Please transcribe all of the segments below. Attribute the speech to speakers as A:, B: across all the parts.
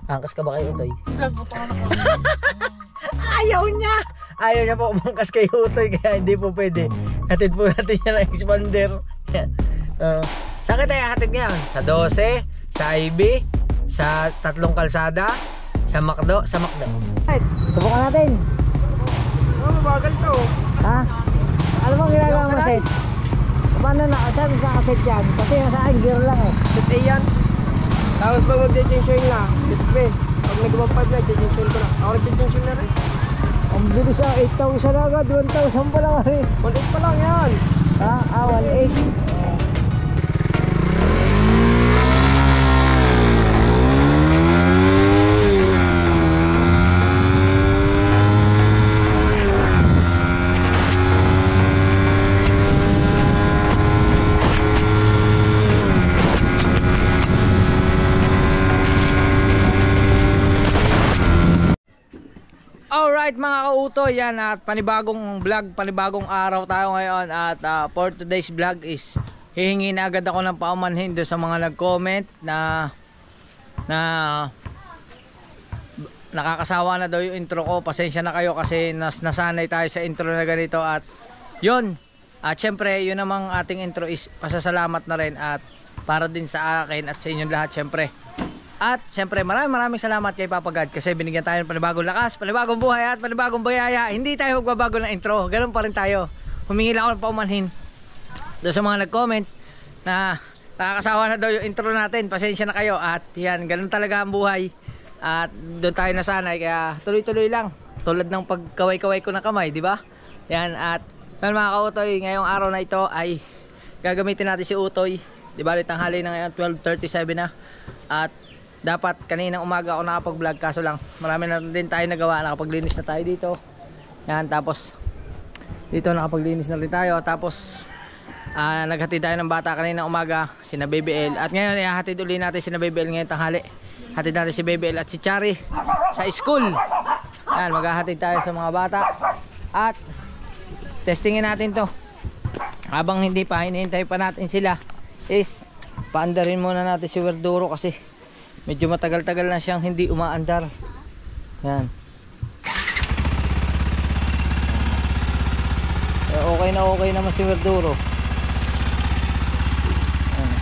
A: Angkas ka ba kay Utoy? Ayaw niya! Ayaw niya po umangkas kay Utoy, kaya hindi po pwede. Hatid po natin siya ng expander. Saan tayo hatid ngayon? Sa 12, sa IB, sa Tatlong Kalsada, sa Macdo, sa Macdo. Right, subukan natin.
B: Mabagal to.
A: Ha? Ano bang ginagawa mo, Seth? Paano na? Saan nakaset yan? Kasi nasa akin gear lang eh.
B: Set A yan. Tapos pag mag-change oil na, set B. Pag nag-1.5 na, change oil ko na. Ako nag-change oil na rin.
A: Ang bilis ah, 8,000 na agad, 1,000 pa lang rin.
B: 1.8 pa lang yan.
A: Ha? 1,800. Alright mga kauto, yan at panibagong vlog, panibagong araw tayo ngayon. At for today's vlog is hihingi na agad ako ng paumanhin doon sa mga nag-comment na nakakasawa na daw yung intro ko. Pasensya na kayo kasi nasanay tayo sa intro na ganito. At yun, at syempre yun namang ating intro is pasasalamat na rin at para din sa akin at sa inyong lahat syempre. At syempre maraming salamat kay Papa God kasi binigyan tayo ng panibagong lakas, panibagong buhay at panibagong bayaya. Hindi tayo magbabago ng intro, ganun pa rin tayo. Humingi lang ako ng paumanhin doon sa mga nag-comment na nakakasawa na daw yung intro natin. Pasensya na kayo at yan, ganun talaga ang buhay. At doon tayo nasanay kaya tuloy-tuloy lang. Tulad ng pagkaway-kaway ko na kamay, di ba? Yan at yan mga kautoy, ngayong araw na ito ay gagamitin natin si Utoy. Di ba, tanghali na ngayon, 12:37 na. At dapat kaninang umaga ako nakapag-vlog kaso lang marami na din tayo nagawa, nakapaglinis na tayo dito. Yan, tapos dito nakapaglinis na rin tayo. Tapos naghatid tayo ng bata kaninang umaga, sina Baby L. At ngayon ihahatid uli natin sina Baby L ngayong tanghali. Hatid natin si Baby L at si Chari sa school. Yan, maghahatid tayo sa mga bata. At testingin natin to. Habang hindi pa, hinihintay pa natin sila is paandarin muna natin si Werduro kasi medyo matagal-tagal na siyang hindi umaandar. Yan. Okay naman si Werduro. Yan.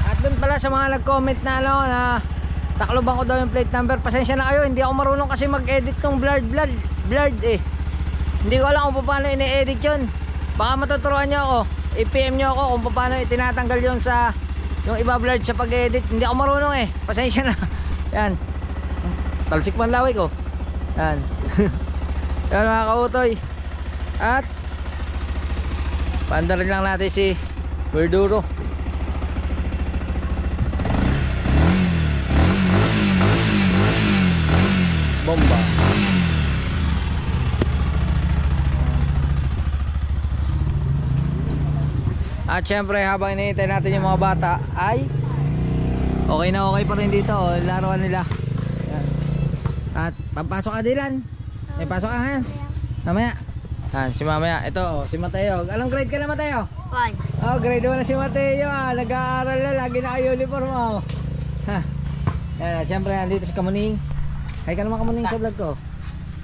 A: At doon pala sa mga nag-comment na na takloban ko daw yung plate number. Pasensya na kayo, hindi ako marunong kasi mag-edit ng blurred eh. Hindi ko alam kung paano ini-edit yun. Baka matuturuan nyo ako. I-PM nyo ako kung paano itinatanggal yun sa yung iba blurred sa pag-edit. Hindi ako marunong eh. Pasensya na. Yan. Talsik man laway ko. Yan. Yan mga kautoy. At paandarin lang natin si Werduro. Bomba. At syempre habang iniintay natin yung mga bata ay okay na okay pa rin dito, laruan nila. Yan. At papasok ka Dylan. May pasok ka ngayon. Mamaya. Yan, si mamaya. Ito, si Mateo. Anong grade ka na Mateo?
C: 1.
A: Oh, grade 1 na si Mateo. Nag-aaral na, lagi naka-uniform oh. Ha. Yan, syempre nandito si Kamuning. Hi ka naman Kamuning sa vlog ko.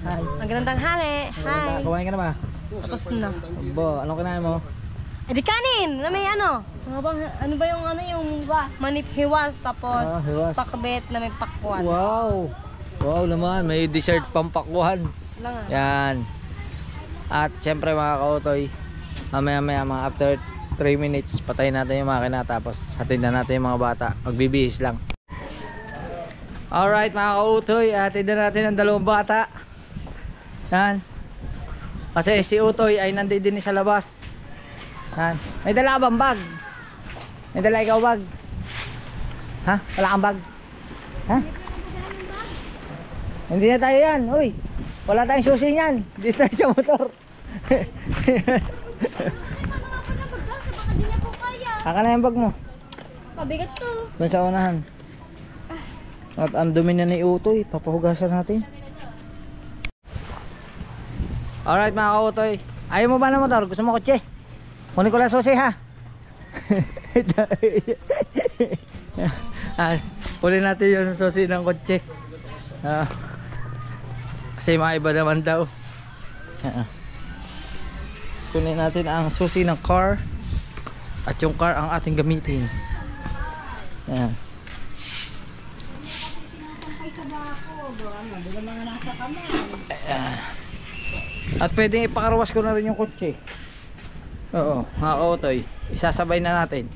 A: Hi.
C: Magandang tanghali. Hi.
A: Kumain ka na ba?
C: Tapos na.
A: Bo, anong kinain mo?
C: Di kanin na may ano. Ano ba yung yung manip hiwas tapos
A: hiwas.
C: pakbet na may pakwan.
A: Wow. Wow naman, may dessert pampakwan.
C: Lang.
A: Yan. At syempre mga kautoy, mamaya mga after 3 minutes patayin natin yung makina tapos hatid na natin yung mga bata. Magbibihis lang. Alright mga kautoy, hatid na natin ang dalawang bata. Yan. Kasi si Utoy ay nandito din sa labas. Yan. May dala ka bang bag? May dala ikaw bag? Ha? Wala kang bag? Ha? Hindi na tayo yan. Uy, wala tayong susi yan. Dito tayo sa motor. Haka na yung bag mo.
C: Pabigat to.
A: Doon sa unahan. At ang dumi na ni Utoy. Papahugasan natin. Alright mga kautoy. Ayaw mo ba ng motor? Gusto mo kotse? Kunin ko lang susi ha. Huli natin yung susi ng kotse. Kasi maiba naman daw. Kunin natin ang susi ng car. At yung car ang ating gamitin. Ayan. Ayan. At pwedeng ipakarwas ko na rin yung kotse. Oo, mga kautoy. Isasabay na natin.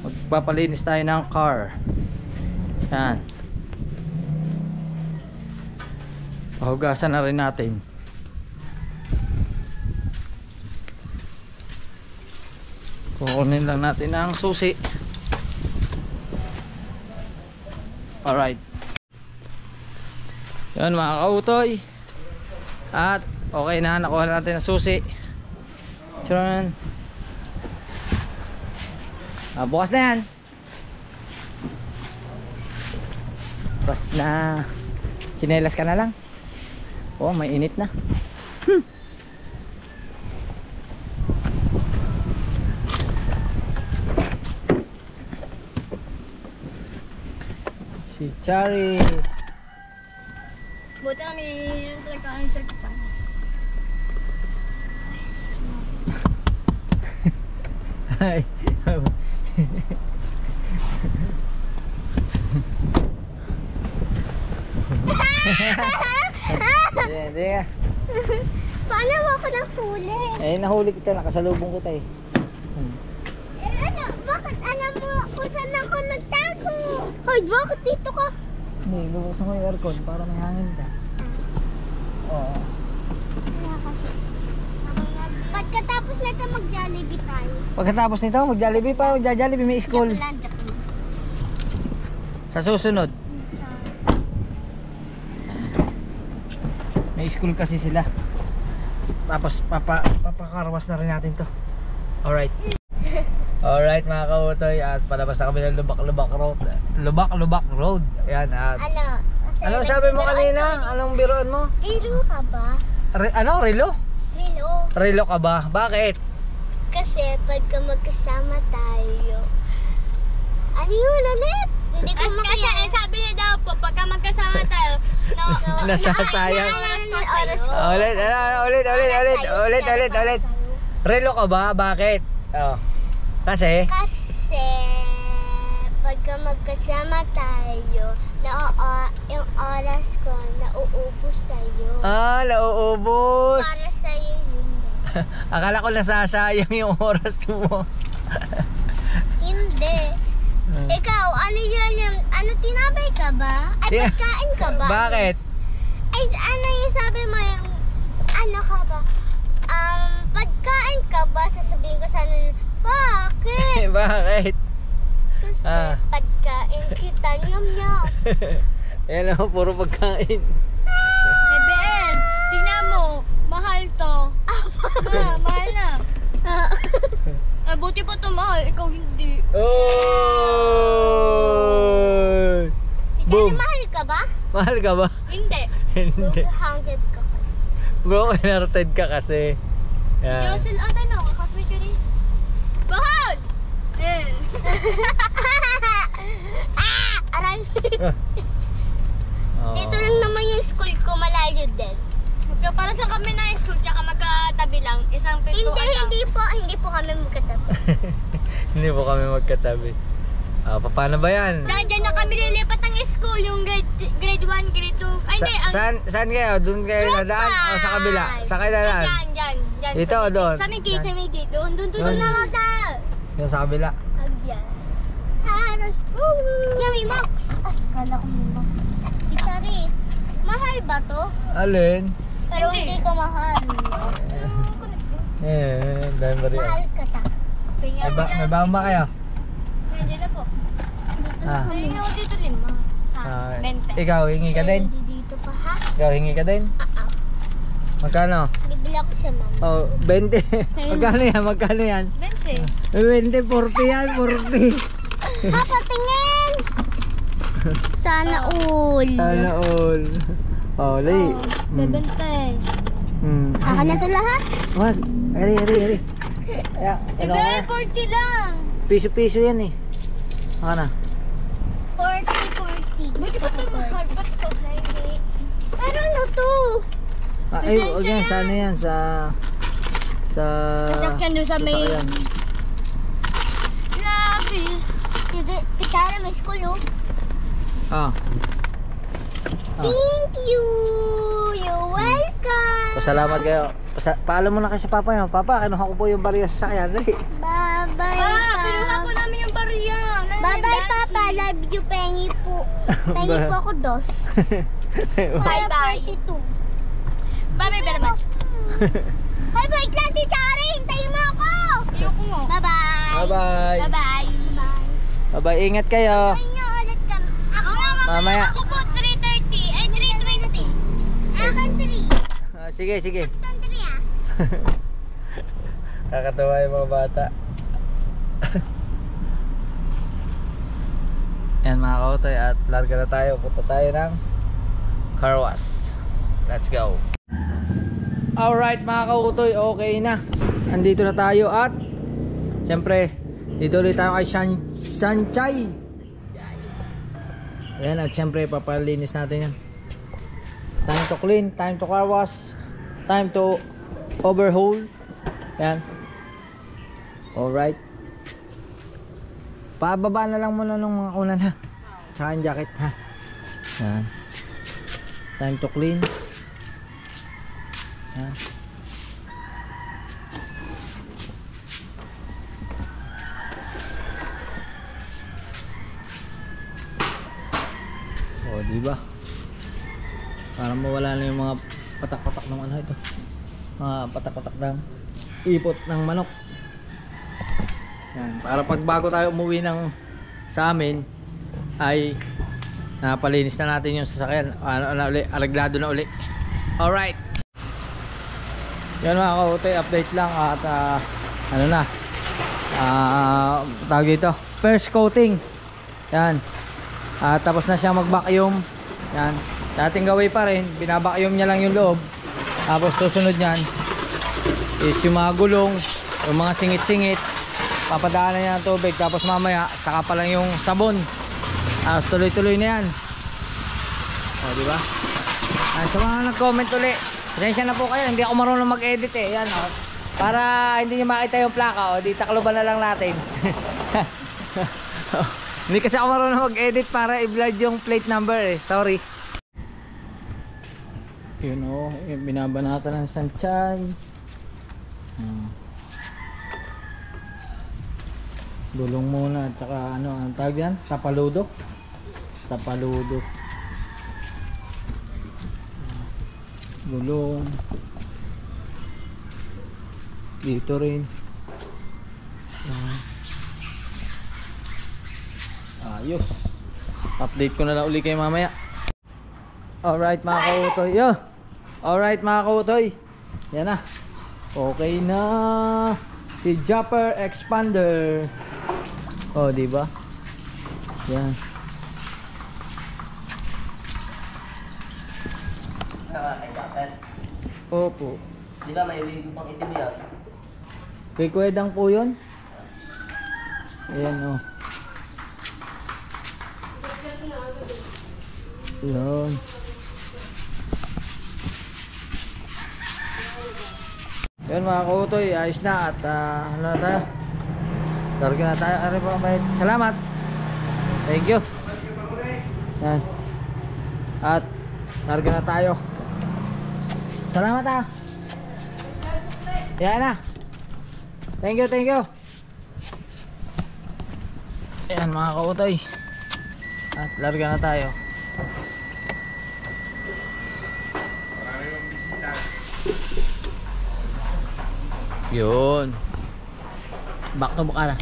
A: Magpapalinis tayo ng car. Yan. Pahugasan na rin natin. Kukunin lang natin ang susi. Alright. Yan mga kautoy. At okay na, nakuha natin ang susi. Tron. Bukas na yan. Bukas na. Sinelas ka na lang. Oh, may init na. Si Chari.
C: Buti na may electric pa.
A: Hi. Hindi ka.
C: Paano mo ako nahuli?
A: Nahuli kita, nakasalubong kita eh.
C: Ano? Bakit alam mo kung saan ako nagtago? Hoy, bakit dito ka?
A: Hindi, bubuksan ko yung aircon para may hangin ka. Oo.
C: Pagkatapos nito mag-Jollibee tayo.
A: Pagkatapos nito, mag-Jollibee pa. Mag-Jollibee, may school.
C: Joke lang.
A: Sa susunod. May school kasi sila. Tapos papakarwas na rin natin to. Alright. Alright mga kautoy. At palabas na kami ng Lubak-Lubak Road. Lubak-Lubak Road. Ayan at... Ano sabi mo kanina? Anong biruan mo?
C: Rilo ka ba?
A: Ano? Relo?
C: Rilo.
A: Relo ka ba? Bakit?
C: Kasi pagka magkasama tayo. Ano yun ulit? Hindi ko makaya. Kasi sabi niya daw po, pagka magkasama tayo,
A: Nasasayang. Ulit. Relo ka ba? Bakit? Oh. Kasi?
C: Kasi pagka magkasama tayo, yung oras ko nauubos sa'yo.
A: Nauubos.
C: Para sa'yo yun.
A: Akala ko nasasayang yung oras mo.
C: Hindi. Ikaw, ano yun yung, tinabay ka ba? Ay, pagkain ka ba?
A: Bakit?
C: Ay, ano yung sabi mo yung, ano ka ba? Pagkain ka ba? Sasabihin ko sana, bakit?
A: Bakit?
C: Kasi pagkain kita, nyam-nyam.
A: Ayan ako, puro pagkain.
C: Ben, tingnan mo, mahal to. Mahal na. Ay, buti pa to mahal, ikaw hindi.
A: Oh! Boom!
C: Mahal ka ba?
A: Mahal ka ba?
C: Hindi.
A: Hindi.
C: Hanggat ka kasi.
A: Broken hearted ka kasi.
C: Si Jocel ata na, kakasway ka rin. Mahal! Aray! Dito lang naman yung school ko, malayo din. Para sa kami na school, tsaka magkatabi lang, isang pintuan lang. Hindi po kami magkatabi.
A: Hindi po kami magkatabi. Paano ba yan?
C: Diyan na kami lilipat ng school, yung grade 1, grade 2. Ay,
A: Saan kayo? Doon kayo nadaan? O sa kabila? Saan kayo nadaan?
C: Diyan.
A: Dito o doon?
C: Sa may gate, Doon na lang tayo.
A: Yung sa kabila?
C: Diyan. Yummy Max! Ay, kala ko may Max. Sorry, mahal ba to?
A: Alin?
C: Pero hindi ko mahal.
A: Dahil ba rin?
C: Mahal ka ta.
A: May baon ba kayo?
C: Nandiyan na po. Hingi ako dito 5. 20.
A: Ikaw, hingi ka din?
C: Dito pa ha?
A: Ikaw, hingi ka din? Magkano?
C: Bibili ako sa mama.
A: Oh, 20. Magkano yan?
C: 20.
A: 20, 40 yan, 40.
C: Papa, tingin! Sana all.
A: Sana all. Oh, lay.
C: Bebentay. Ako na to lahat?
A: Wag. Ari. Ayan, ano ka?
C: 40 lang.
A: Piso-piso yan eh. Ako na.
C: 40. Buti pa ito mahal. Ba't ito? Hindi. Pero ano to?
A: Huwag yan. Sa ano yan? Sa
C: Sasakyan doon sa may...
A: sasakyan.
C: Grabe. Tikara may school oh.
A: Ah.
C: Thank you. You're welcome.
A: Pasalamat kayo. Paalam mo na kasi papa yun. Papa, kinuha ko po yung bariya sa sakyan. Dali.
C: Bye-bye, Papa. Kinuha po namin yung bariya. Bye-bye, Papa. Love you, pengi po. Pengi po ako, dos. Bye-bye. 42. Bye-bye, very much. Bye-bye, lang, Tichari. Hintayin mo ako. Ayoko nga. Bye-bye.
A: Bye-bye.
C: Bye-bye.
A: Bye-bye. Ingat kayo.
C: Hintayin nyo ulit kami. Ako nga,
A: Mamaya.
C: Ako po, 3:30. Ay, 3:20. Ako 3.
A: Sige, sige.
C: Ako 3 ah.
A: Kakatawa yung mga bata. Yan mga kautoy, at larga na tayo. Punta tayo ng car wash. Let's go. Alright mga kautoy, okay na. Andito na tayo at siyempre dito ulit tayo kay Sanchay. Ayan, at siyempre papalinis natin yan. Time to clean, time to car wash, time to overhaul. Yan. Alright. Pababa na lang muna nung mga unan ha. Tsaka yung jacket ha. Yan. Time to clean. Yan. O diba? Para mawala na yung mga patak-patak ng ano ito. Mga patak-patak ng ipot ng manok. Yan. Para pag bago tayo umuwi ng sa amin ay napalinis na natin yung sasakyan. Araglado na uli. Alright. Yan mga kautoy, update lang at ano na. Tawag dito. First coating. Yan. Tapos na siya mag-vacuum. Yan. Dating gawin pa rin, binabacuum niya lang yung loob. Tapos susunod niyan is yung mga gulong, yung mga singit-singit, papadaanan niya ng tubig. Tapos mamaya saka pa lang yung sabon. Tuloy-tuloy na yan. O diba? Sa mga nag-comment ulit, pasensya na po kayo, hindi ako marunong mag-edit eh. Yan o. Para hindi niyo makita yung plaka o, di takloban na lang natin. Hindi kasi ako marunong mag-edit para i-vlog yung plate number eh. Sorry. Yun o, binabanatan ng Sanchay. Gulong muna at saka ano, ang tawag yan? Tapaludo. Tapaludo. Gulong. Dito rin. Ayos. Update ko na lang uli kayo mamaya. Alright mga kautoy. Alright mga kautoy. Yan na. Okay na. Si Jumper Expander. Oh, di ba? Yan. Opo.
B: Di ba may ligo pang itim yan?
A: Kay Kuwedang po yun. Ayan oh. Yan. Yan mga kautoy, ayos na at ano na tayo? Targa na tayo. Salamat. Thank you. Yan. At targa na tayo. Salamat ah. Yan na. Thank you, thank you. Yan mga kautoy. At larga na tayo. Yun. Back to Bukara.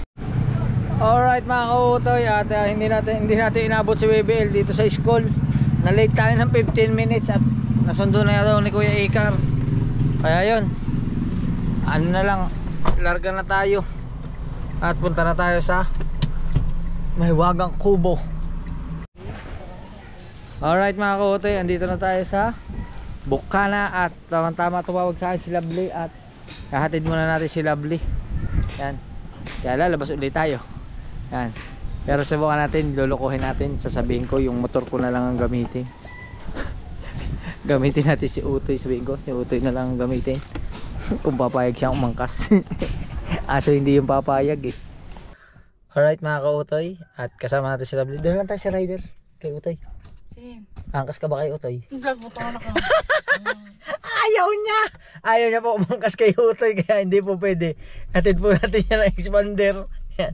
A: Alright mga kautoy, at hindi natin inabot si WBL dito sa school. Na late tayo ng 15 minutes at nasundo na daw ni Kuya Ikar. Kaya yun, ano na lang, larga na tayo at punta na tayo sa Mahiwagang Kubo. Alright mga kautoy, andito na tayo sa Bukana at tama-tama tumawag sa akin si Lovely at kahatid muna natin si Lovely. Yan. Kaya lalabas ulit tayo. Yan. Pero subukan natin, lulukuhin natin. Sasabihin ko yung motor ko na lang ang gamitin. Gamitin natin si Utoy. Sabihin ko, si Utoy na lang ang gamitin. Kung papayag siyang umangkas. Aso hindi yung papayag eh. Alright mga ka-Utoy. At kasama natin si Lovely. Doon lang tayo si Rider kay Utoy.
C: Sige.
A: Angkas ka ba kay Utoy?
C: Naglabutan ka.
A: Ayaw niya! Ayaw niya po umangkas kay Utoy. Kaya hindi po pwede. Hatid po natin siya ng expander. Yan.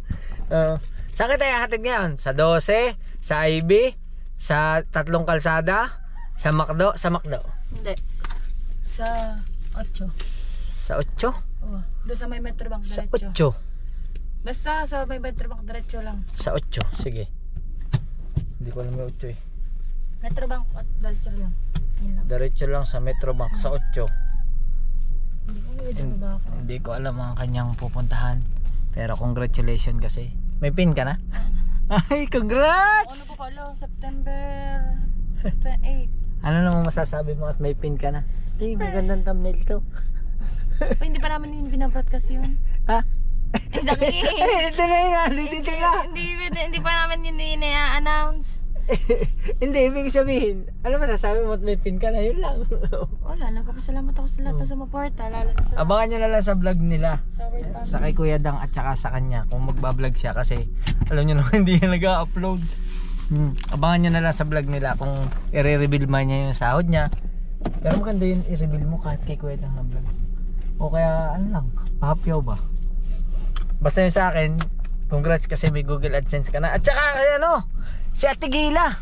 A: Saan kita hatid ngayon? Sa 12, sa IB, sa 3 kalsada, sa McDo, sa McDo.
C: Hindi. Sa 8.
A: Sa 8?
C: Oo. Doon sa may Metro Bank
A: Sa
C: diretso.
A: 8.
C: Basta sa may Metro Bank diretso lang.
A: Sa 8, sige. Hindi ko alam yung 8 eh.
C: Metro Bank at diretso lang. Yun lang.
A: Diretso lang sa Metro Bank, sa 8.
C: Hindi ko medyo ba ako.
A: Hindi ko alam ang kanyang pupuntahan. Pero congratulations kasi. May pin ka na? Ay,
C: Ano
A: congrats!
C: po kalo? September 28.
A: Ano naman masasabi mo at may pin ka na? Hey, magandang thumbnail to.
C: Hindi pa namin yung binabroadcast yun.
A: Ha?
C: Eh, daki.
A: Ito na yun, dito na.
C: Hindi pa namin yun ina-announce.
A: Hindi, ibig sabihin, ano masasabi mo at may pin ka na, yun lang.
C: Wala, nagpapasalamat ako sa lahat ng sumuporta. Lalo na sa
A: Abangan nyo na lang sa vlog nila.
C: Word Family.
A: Sa kay Kuya Dang at saka sa kanya kung magbablog siya kasi alam nyo naman hindi niya nag-upload. Abangan nyo na lang sa vlog nila kung i-reveal man niya yung sahod niya. Pero maganda yun i-reveal mo kahit kay Kuya Dang na vlog. O kaya ano lang, pahapyaw ba? Basta yun sa akin, congrats kasi may Google AdSense ka na. At saka ano, si Ate Gila.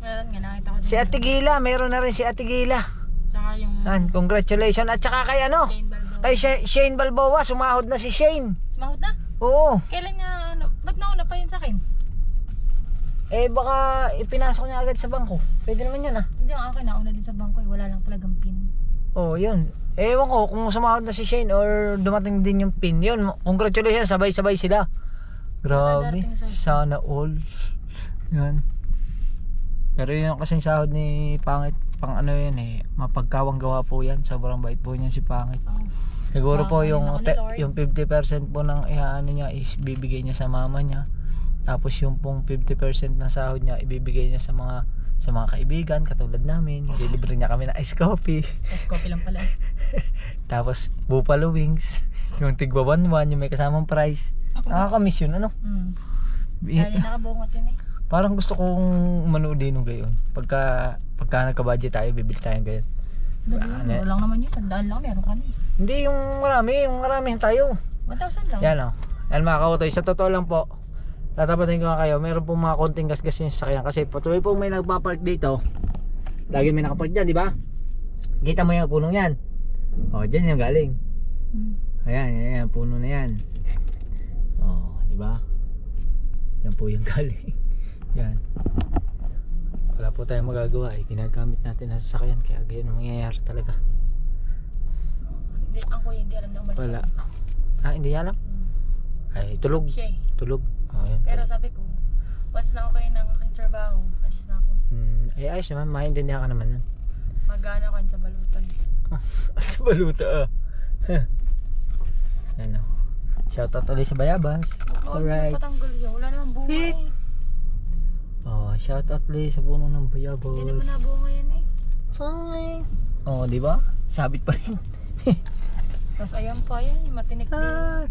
C: Meron nga, nakita ko din.
A: Si Ate Gila, mayroon na rin si Ate Gila.
C: Tsaka yung
A: Congratulations. At saka kay ano,
C: Shane Balboa.
A: kay Shane Balboa, sumahod na si Shane.
C: Sumahod na?
A: Oo.
C: Kailan niya, ba't nauna pa yun sa akin?
A: Eh baka ipinasok niya agad sa bangko. Pwede naman yun ah.
C: Hindi, ang akin nauna din sa bangko eh. Wala lang talagang pin.
A: Oh, yun. Ewan ko kung sumahod na si Shane or dumating din yung pin. Yun, congratulations, sabay-sabay sila. Grabe,
C: Darating sa-
A: sana all. Yan. Pero yun kasing sahod ni Pangit, pang ano yun eh, mapagkawang gawa po yan. Sobrang bait po niyan si Pangit.
C: Oh.
A: Siguro po
C: Ayun ako ni Lord.
A: yung 50% po ng ihaano niya is bibigay niya sa mama niya. Tapos yung pong 50% ng sahod niya ibibigay niya sa mga kaibigan katulad namin. Dilibre niya kami ng ice coffee.
C: Ice coffee lang pala.
A: Tapos buffalo wings, yung tigwa 1-1, yung may kasamang price. Nakakamiss yun ano.
C: Dahil nakabungot yun eh.
A: Parang gusto kong manood din ng gayon. Pagka nagka-budget tayo, bibili tayo gayon.
C: Dali, lang naman yun. 100 lang, meron ka na eh.
A: Hindi yung marami tayo.
C: 1,000 lang.
A: Yan o. Yan mga kautoy, sa totoo lang po, tatapatin ko nga kayo, meron pong mga konting gasgas yung sasakyan kasi patuloy po may nagpa-park dito. Lagi may nakapark dyan, di ba? Kita mo yung punong yan. O, dyan yung galing. Ayan, puno na yan. O, di ba? Yan po yung galing. Yan. Wala po tayong magagawa eh. Ginagamit natin ang sasakyan kaya ganyan mangyayari talaga.
C: Hindi, ako hindi alam na umalis
A: Wala.
C: ako.
A: Ah, hindi niya alam? Ay, tulog.
C: Siya eh.
A: Tulog. Oh, yan.
C: Pero sabi ko, once na okay ng aking trabaho, alis na ako.
A: Eh, ayos naman. Maintindihan ka naman nun.
C: Magana ako sa balutan.
A: Sa baluta ah. Ano. Shoutout ulit sa Bayabas. Alright.
C: Patanggal yun. Wala naman bunga
A: Hit.
C: eh.
A: Oh, shoutout ulit sa puno ng Bayabas.
C: Hindi naman nabunga yan eh.
A: Sorry. Oh, di ba? Sabit pa rin.
C: Tapos ayan pa yan, yung matinik din.
A: Ah.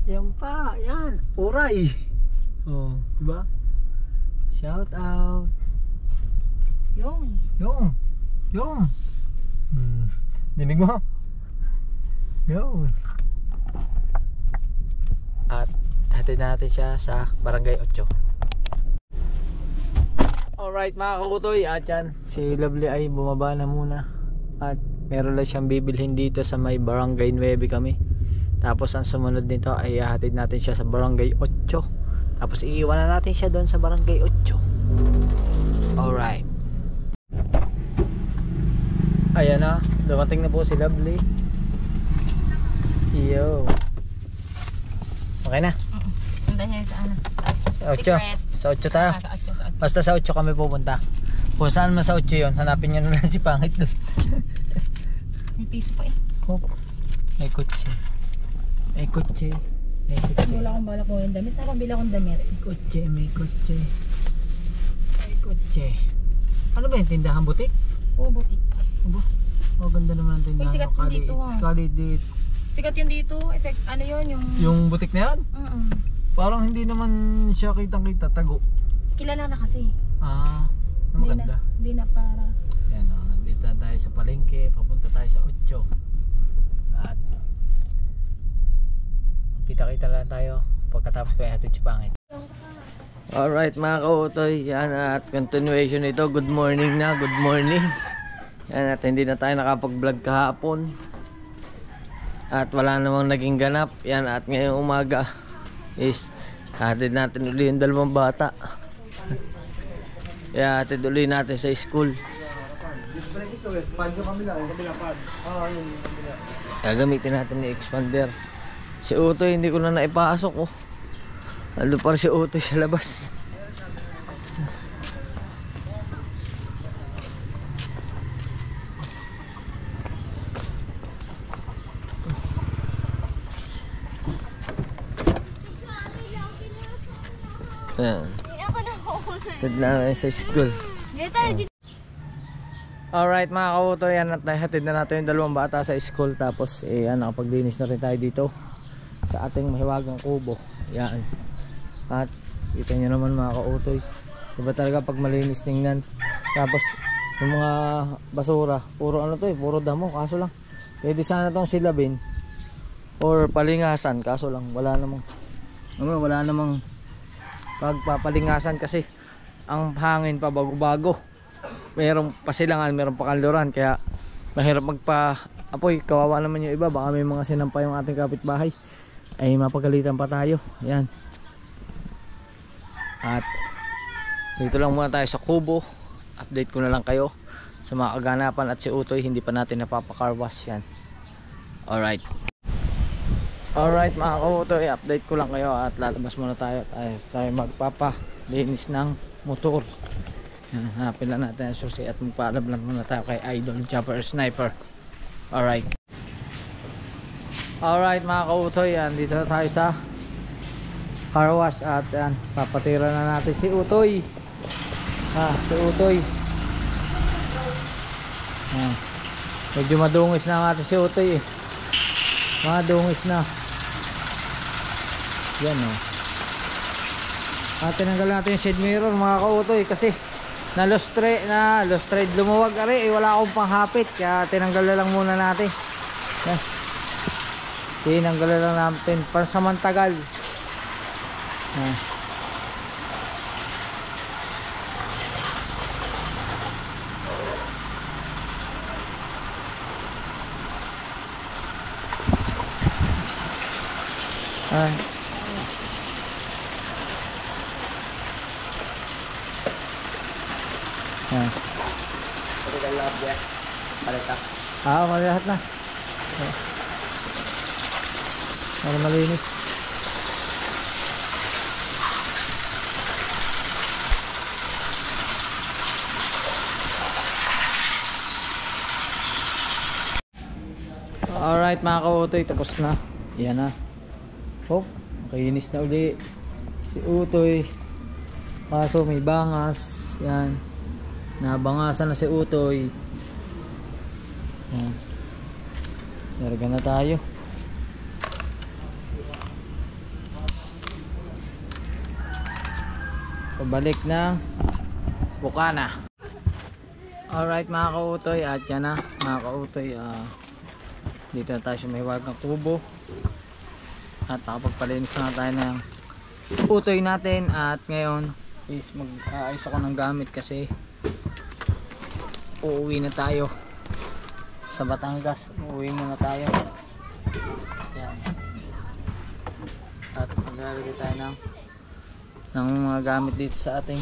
A: Yan pa, yan. Uray. Oh, di ba? Shout out.
C: Yung.
A: Yung. Dinig mo? Yun. At hatid na natin siya sa Barangay 8. Alright mga kakutoy, at yan, si Lovely ay bumaba na muna. At meron lang siyang bibilhin dito sa may Barangay 9 kami. Tapos ang sumunod nito ay hatid natin siya sa Barangay 8. Tapos iiwan na natin siya doon sa Barangay 8. Alright. Ayan na, dumating na po si Lovely. Yo. Okay na?
C: Punta niya sa ano?
A: Sa 8 tayo.
C: Sa 8.
A: Basta sa 8 kami pupunta. Kung saan man sa 8 yun, hanapin nyo na lang si Pangit doon.
C: May piso pa eh.
A: Oh, may kotse. May kotse. May kotse.
D: Wala akong balak mo yung damit. Napabila akong damit.
A: May kotse, may kotse. May kotse. Ano ba yung tindahan butik?
D: Oo, butik.
A: Aba, oh, ganda naman ang tindahan.
D: Uy, sikat yung dito, ha?
A: Kalidit.
D: Sikat yun dito. Effect, ano yun?
A: Yung butik na yan? Parang hindi naman siya kitang-kita, tago.
D: Kilala na kasi.
A: Ah, maganda.
D: Hindi na para.
A: Yan o, nandito na tayo sa palengke, papunta tayo sa 8. At kita-kita lang tayo pagkatapos ko ihatid si Pangit. Alright mga kautoy, yan at continuation ito. Good morning na, good morning. Yan at hindi na tayo nakapag-vlog kahapon. At wala namang naging ganap. Yan at ngayong umaga is hatid natin uli yung 2 bata. Kaya hatid uli natin sa school. Gagamitin natin yung expander. Si Utoy hindi ko na naipasok oh. Lalo pa si Utoy sa labas. Ayan. Hatid namin sa school. Alright mga kautoy, yan at nahatid na natin yung 2 bata sa school. Tapos nakapaglinis na rin tayo dito sa ating mahiwagang kubo. Yan. At kita nyo naman mga kautoy, iba talaga pag malinis tingnan. Tapos yung mga basura, puro ano to puro damo. Kaso lang pwede sana tong silabin or palingasan. Kaso lang wala namang pagpapalingasan kasi ang hangin pa bago-bago. Mayroong pasilangan, mayroong pakanluran, kaya mahirap magpa-apoy. Kawawa naman yung iba, baka may mga sinampa yung ating kapitbahay, ay mapagalitan pa tayo. Ayan. At dito lang muna tayo sa kubo. Update ko na lang kayo sa mga kaganapan. At si Utoy hindi pa natin napapakarwas. Yan. Alright. Alright mga kautoy, update ko lang kayo at lalabas muna tayo at tayo magpapalinis ng motor. Yan, hanapin lang natin ang susi at magpaalablan muna tayo kay Idol Chopper Sniper. Alright. Alright mga kautoy, yan, dito na tayo sa car wash at yan, papatira na natin si Utoy. Si Utoy. Yan. Medyo madungis na natin si Utoy eh. Madungis na. Yan o. At tinanggal natin yung side mirror mga kautoy kasi na lost trade lumuwag ari wala akong panghapit kaya tinanggal na lang muna natin. Yan. Tinanggal na lang natin para samantagal. Yan. Yan. Malihat na. Para malinis. Alright mga kautoy, tapos na. Yan na. Oh, makinis na uli si Utoy. Kaso may bangas. Yan. Nabangasan na si Utoy. Yan. Larga na tayo. Pabalik ng Bukana. Alright mga kautoy, at yan na mga kautoy, dito na tayo sa may wagang kubo at nakapagpalinis na tayo ng Utoy natin. At ngayon is mag-aayos ako ng gamit kasi uuwi na tayo sa Batangas. Uuwi muna tayo. Yan. At maglalagay tayo ng mga gamit dito sa ating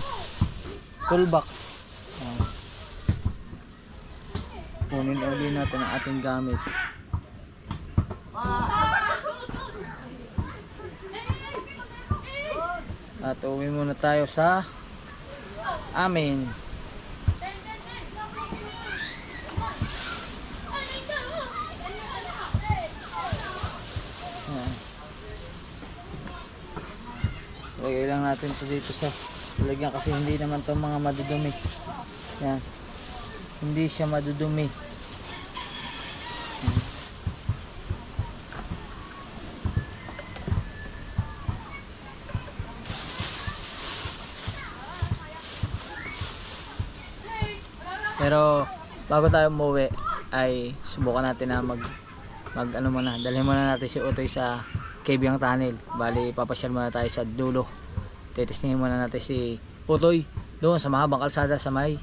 A: toolbox. Yan. Kunin ulit natin ang ating gamit. At uuwi muna tayo sa amin. Lagay lang natin to dito sa lagyan kasi hindi naman to mga madudumi. Yan. Hindi siya madudumi. Pero bago tayo umuwi ay subukan natin na mag ano muna, dalhin muna natin si Utoy sa Kebyang Tunnel. Bali papasyal muna tayo sa dulo. Titistingin muna natin si Utoy doon sa mahabang kalsada sa may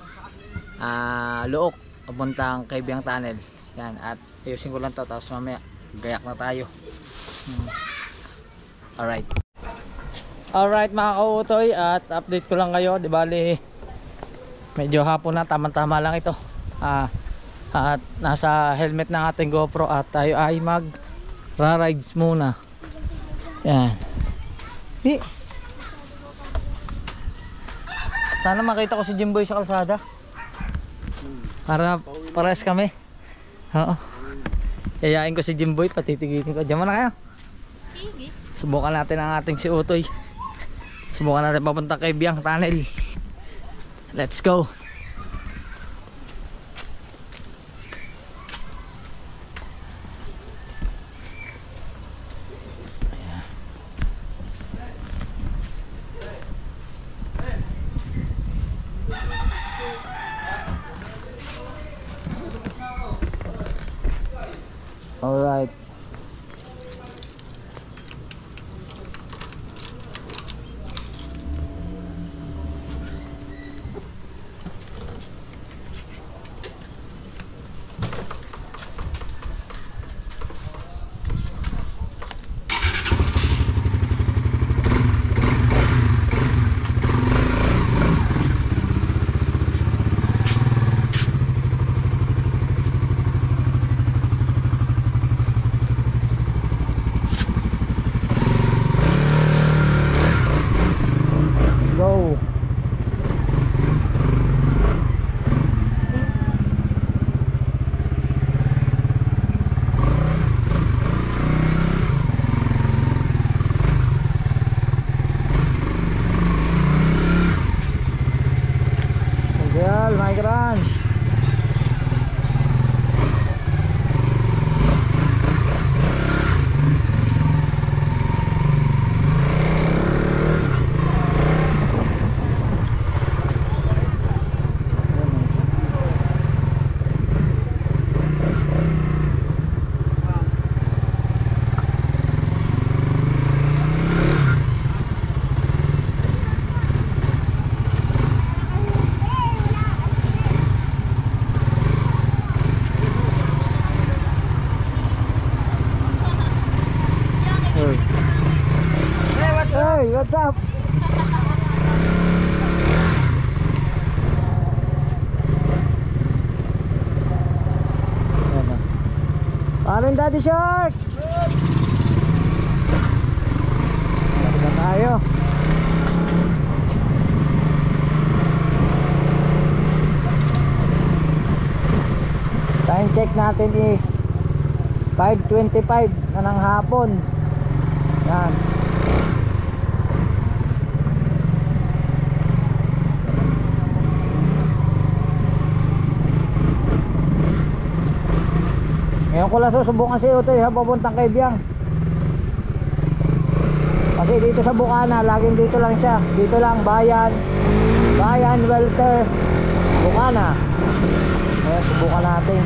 A: Luok papuntang Kebyang Tunnel. Yan, at ayusin ko lang to tapos mamaya gayak na tayo. Alright mga ka-Utoy, at update ko lang kayo. Di bali medyo hapon na, tama-tama lang ito. At nasa helmet ng ating GoPro at tayo ay mag rides muna. Yan. Sana makita ko si Jimboy sa kalsada. Para pares kami. Oo. Yayain ko si Jimboy, patitigilin ko. Diyan mo na kayo. Subukan natin ang ating si Utoy. Subukan natin papunta kay Kebyang Tunnel. Let's go. All right. Go. Miguel, my grand. Hey, what's up? Paano Daddy Shark? Balik na tayo. Time check natin is 5:25 na ng hapon. Yan. Ngayon ko lang susubukan si Utoy ha, papuntang Kebyang. Kasi dito sa Bukana, laging dito lang siya. Dito lang, Bayan, Welter, Bukana. Ngayon, subukan natin.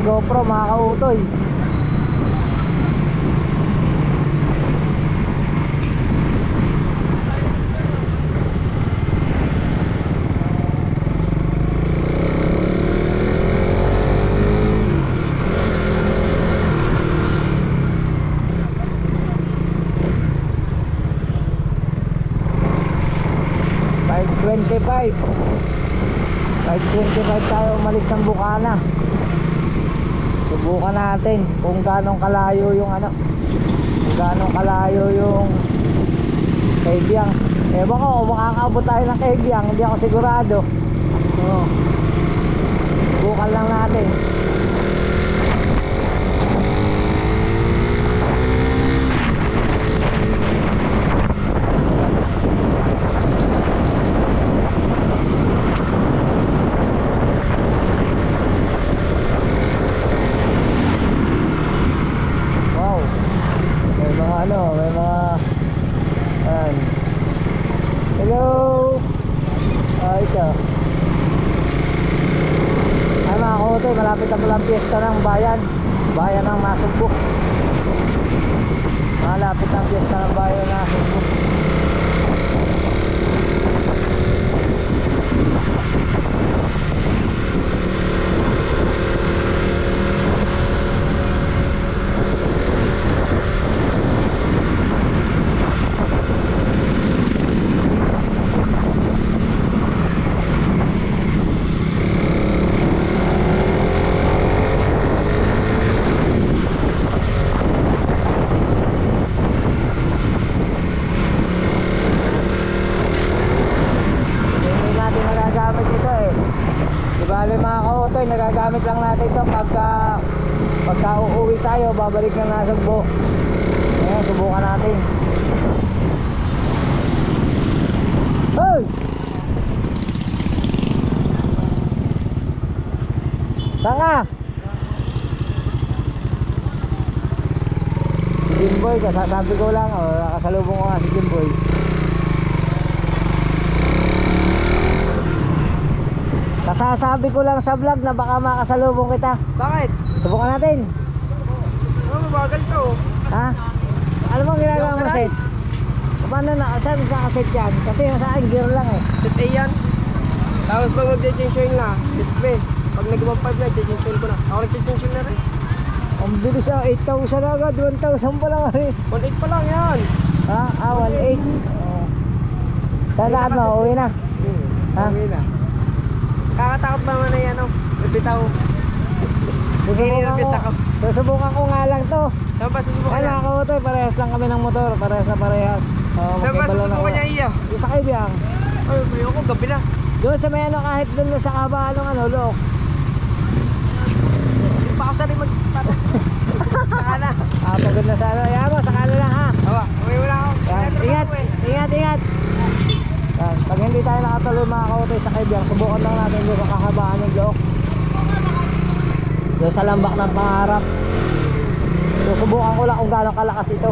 A: GoPro mga kautoy. $5.25 tayo umalis ng Bukana. Subukan natin kung ganong kalayo yung ano, kung ganong kalayo yung Kaibiyang. Ewan ko kung makakaabot tayo ng Kaibiyang, hindi ako sigurado. So, subukan lang natin. May mga ayan. Hello. Isa. Ay mga kautoy, malapit na palang piyesta ng bayan ng Nasugbo. Malapit ang piyesta ng bayan ng Nasugbo. Nagagamit lang natin ito pagka uuwi tayo, babalik na Nasugbo. Ayan, subukan natin. Hey! Saan ka? Si Jimboy, kasasabi ko lang, kasalubong ko nga si Jimboy. Kasasabi ko lang sa vlog na baka makasalubong kita.
B: Bakit?
A: Subukan natin.
B: Mabagal to.
A: Ha? Alam mo ang ginagawa mo, Seth? Paano na? Saan sa kaset yan? Kasi yung sa akin gear lang eh.
B: Set A yan. Tapos pag mag-change oil na, set B. Pag nag-1.5 na, change oil ko na. Ako nag-change oil na rin.
A: Ang bilis ah, 8,000 agad, 1,000 pa lang rin.
B: 1.8 pa lang yan.
A: Ha? 1,800. Sa lahat na, uwi na. Ha?
B: Okay na. Kakatakot ba man na yan o? Bibitaw.
A: Susubukan ko nga lang to.
B: Saan ba susubukan
A: Kaya
B: niya?
A: ako to, parehas lang kami ng motor. Parehas na parehas.
B: Saan ba susubukan niya iya?
A: Yung sa Kaibiyang.
B: Ay, may ako, gabi na.
A: Doon sa may ano, kahit doon sa kabaan ng ano, look.
B: Hindi pa ako sari Saka na.
A: Pagod na sa ano. Yan mo, saka na lang ha.
B: Awa, may wala ako.
A: Yan. Ingat, ingat, ingat. Yan. Pag hindi tayo nakatuloy mga kautoy sa Kaibiyang, subukan lang natin doon sa kahabaan ng look. Doon sa lambak ng pangarap. So subukan ko lang kung gaano kalakas ito.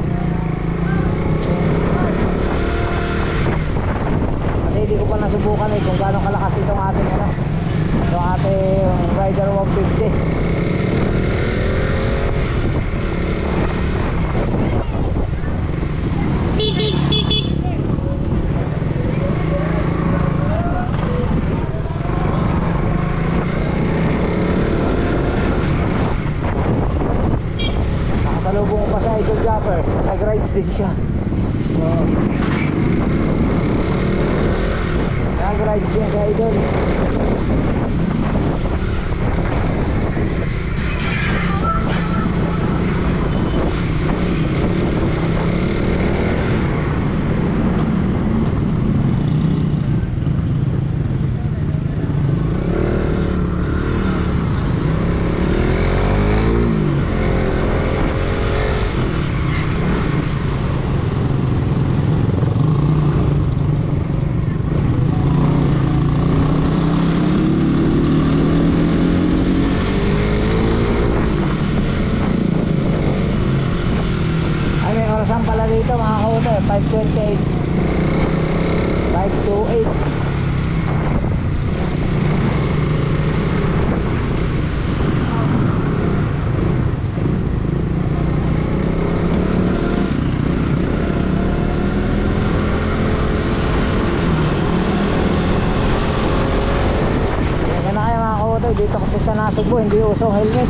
A: Kasi hindi ko pa nasubukan kung gaano kalakas itong ating ano, itong ating Rider 150. Nakasalubong ko pa sa Idol Jumper, nag-rides din siya. Nag-rides din sa Idol. Orasan pala dito mga kautoy, 5:28 5:28. dito kasi sa Nasugbo hindi usong helmet.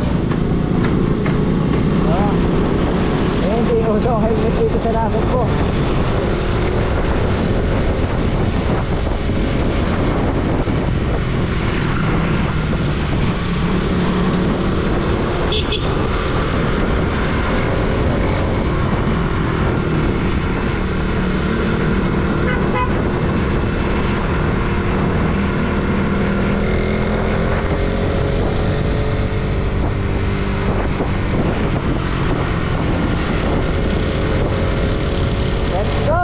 A: Hindi usong helmet dito sa Nasugbo. Let's go!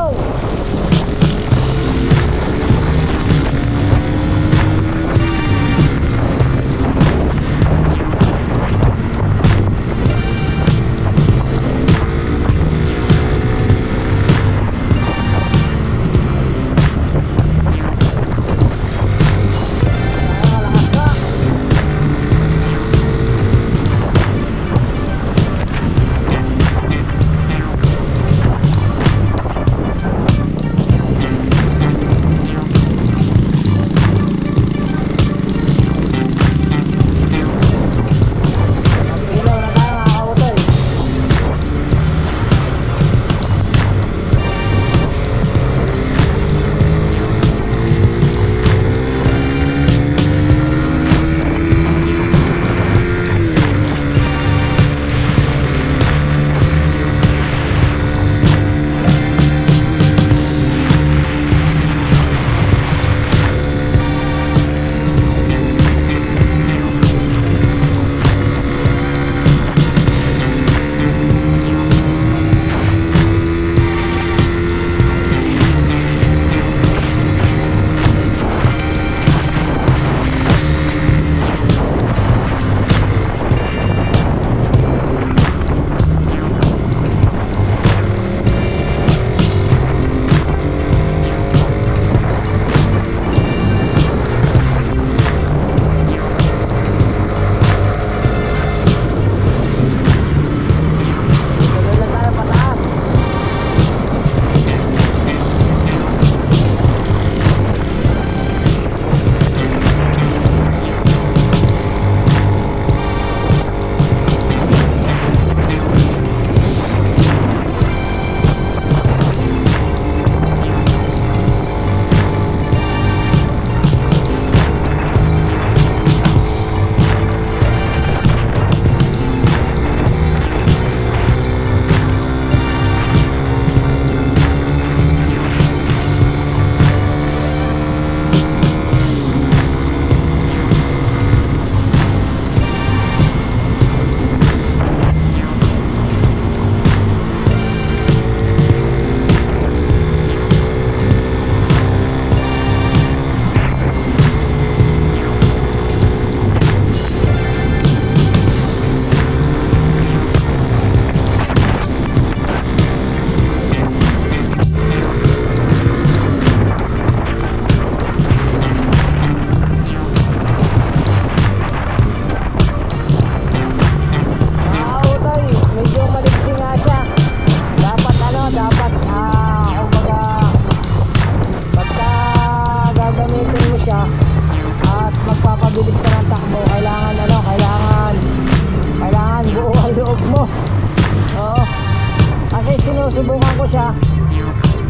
A: sinusubukan ko siya.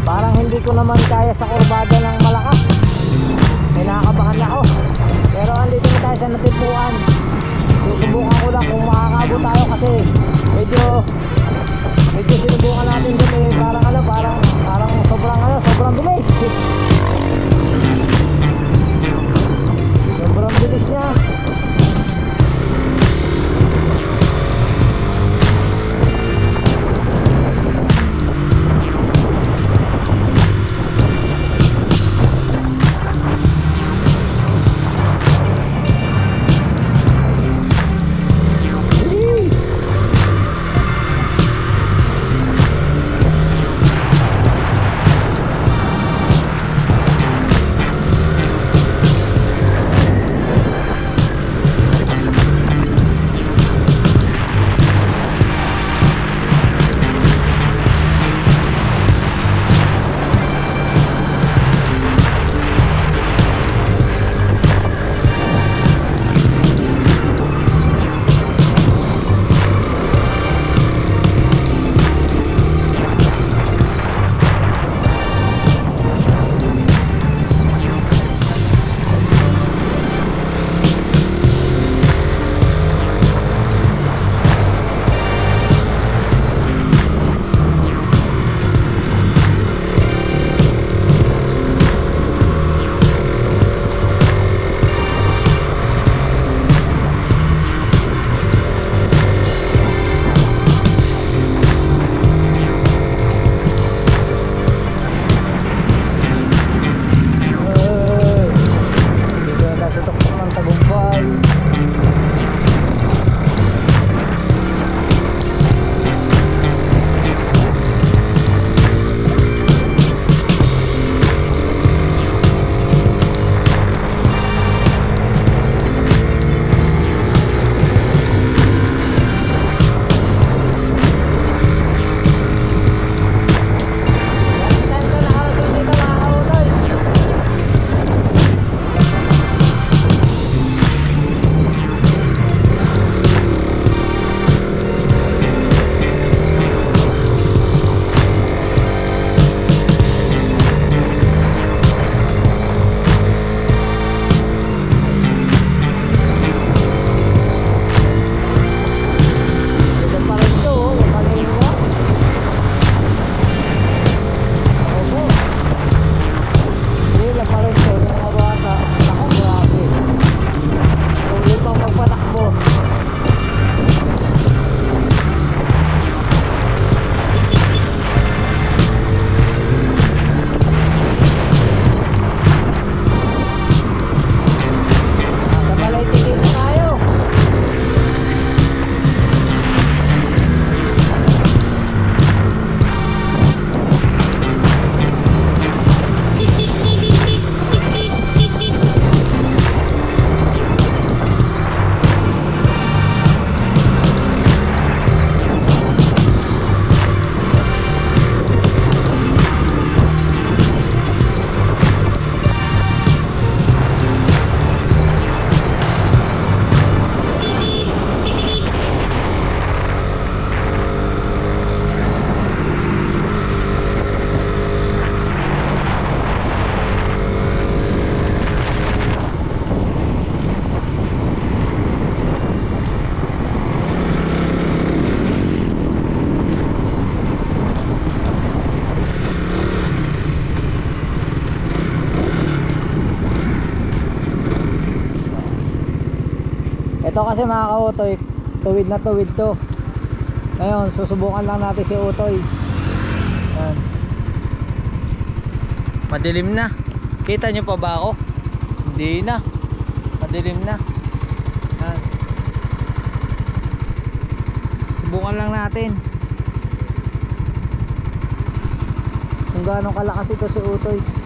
A: Parang hindi ko naman kaya sa kurbada ng malakas. Kinakabahan ako. Pero andito na tayo sa natipuan. Susubukan ko lang kung makakaabot tayo kasi medyo sinubukan natin dito eh, parang sobrang bilis. Sobrang bilis niya. Ito kasi mga kautoy, tuwid na tuwid to. Ngayon susubukan lang natin si Utoy. Ayan. Madilim na. Kita nyo pa ba ako? Hindi na. Madilim na. Ayan. Subukan lang natin kung gaano kalakas ito si Utoy.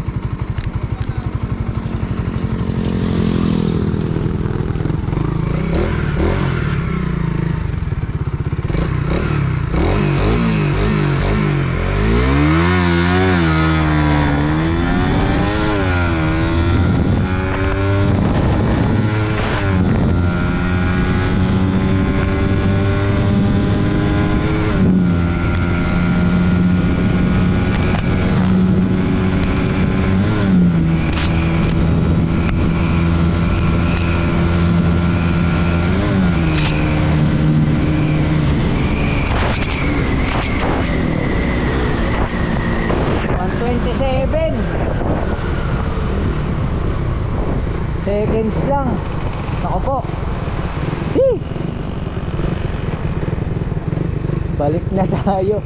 A: Seconds lang. Ako po. Hee! Balik na tayo.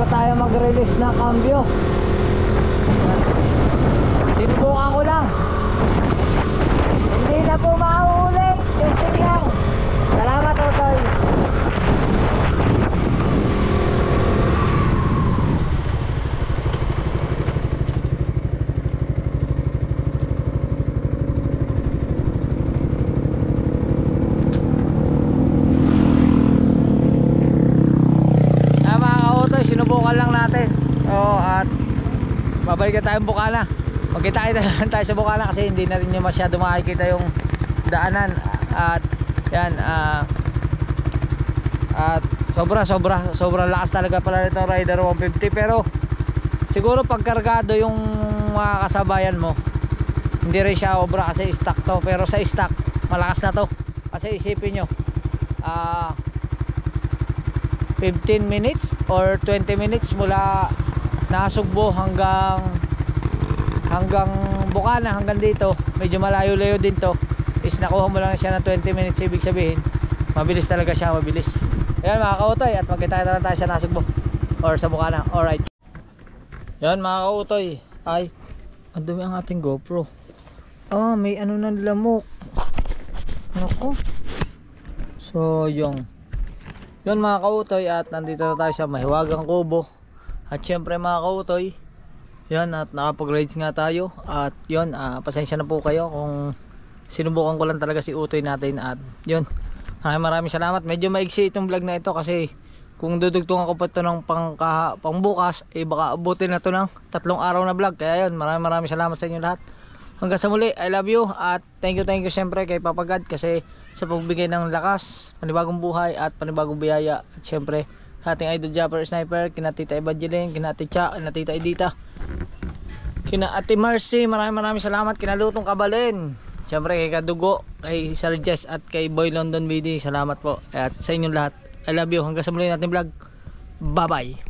A: Tayo mag-release ng cambio. Sinubukan ko lang. Hindi na po mauulit. Testing lang. Salamat, Utoy. Sinubukan lang natin. At babalikan tayong Bukana. Magkita-kita lang tayo sa Bukana kasi hindi na rin yung masyado makikita yung daanan. At yan, at sobrang lakas talaga pala nito Rider 150. Pero siguro pagkargado yung mga kasabayan mo, hindi rin siya obra kasi stock to. Pero sa stock malakas na to. Kasi isipin nyo, 15 minutes or 20 minutes mula Nasugbo hanggang Bukana, hanggang dito, medyo malayo-layo din to, is nakuha mo lang siya ng 20 minutes. Ibig sabihin mabilis talaga siya, mabilis. Ayan mga kautoy, at magkita na tayo sa Nasugbo or sa Bukana. Alright, yan mga kautoy. Ay, ang dumi ang ating GoPro. May ano ng lamok. Ako. So yun mga kautoy, at nandito na tayo sa Mahiwagang Kubo. At syempre mga kautoy, yan, at nakapag-rides nga tayo. At yun, pasensya na po kayo kung sinubukan ko lang talaga si Utoy natin. At yun, maraming salamat. Medyo maigsi itong vlog na ito kasi kung dudugtungan ko pa ito ng pangbukas, baka abutin na ito ng 3 araw na vlog. Kaya yun, maraming salamat sa inyo lahat. Hanggang sa muli, I love you. At thank you syempre kay Papa God kasi sa pagbigay ng lakas, panibagong buhay at panibagong biyaya. At syempre sa ating idol Japper Sniper, kina Tita Evangeline, kina Tita, kina Tita Edita, kina Ate Mercy, maraming salamat. Kina Lutong Kabalin, syempre kay Kadugo, kay Sir Jess at kay Boy London BD, salamat po. At sa inyong lahat, I love you. Hanggang sa muli natin vlog. Bye bye.